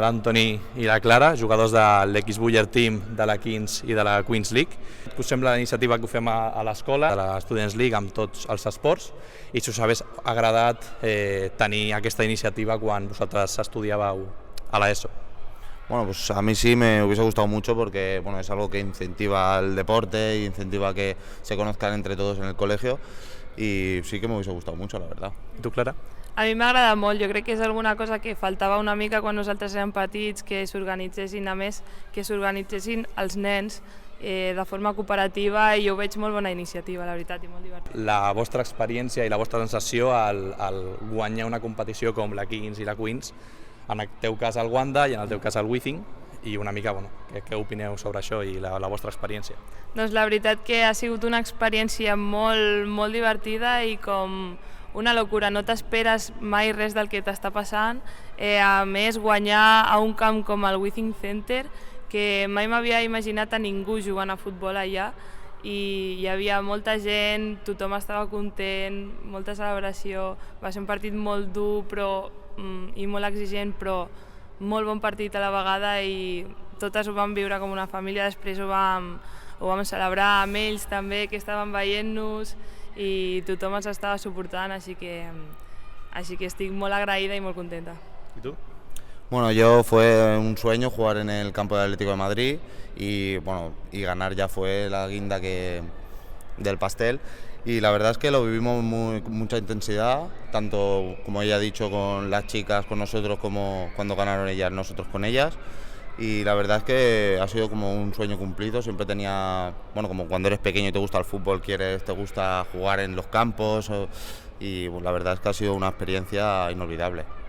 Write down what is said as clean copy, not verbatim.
l'Anthony i la Clara, jugadors de l'X-Buller Team de la Kings i de la Queens League. Us sembla la iniciativa que fem a l'escola, de la Students League, amb tots els esports, i si us hagués agradat tenir aquesta iniciativa quan vosaltres estudiàveu a l'ESO. Bueno, pues a mí sí me hubiese gustado mucho porque bueno, es algo que incentiva el deporte y incentiva que se conozcan entre todos en el colegio y sí que me hubiese gustado mucho, la verdad. I tu, Clara? A mi m'agrada molt, jo crec que és alguna cosa que faltava una mica quan nosaltres érem petits, que s'organitzessin, a més, que s'organitzessin els nens de forma cooperativa, i jo ho veig molt bona iniciativa, la veritat, i molt divertit. La vostra experiència i la vostra sensació al guanyar una competició com la Kings i la Queens, en el teu cas el Wanda i en el teu cas el Withing, i una mica, bueno, què opineu sobre això i la vostra experiència? Doncs la veritat que ha sigut una experiència molt divertida i com una locura, no t'esperes mai res del que t'està passant. A més, guanyar a un camp com el Withing Center, que mai m'havia imaginat a ningú jugant a futbol allà, i hi havia molta gent, tothom estava content, molta celebració, va ser un partit molt dur i molt exigent, però molt bon partit a la vegada, i totes ho vam viure com una família. Després ho vam celebrar amb ells també, que estaven veient-nos, i tothom ens estava suportant, així que estic molt agraïda i molt contenta. I tu? Bueno, yo fue un sueño jugar en el campo del Atlético de Madrid y ganar ya fue la guinda del pastel, y la verdad es que lo vivimos mucha intensidad, tanto como ella ha dicho con las chicas, con nosotros, como cuando ganaron ellas, nosotros con ellas. Y la verdad es que ha sido como un sueño cumplido. Siempre tenía, bueno, como cuando eres pequeño y te gusta el fútbol, te gusta jugar en los campos, y la verdad es que ha sido una experiencia inolvidable.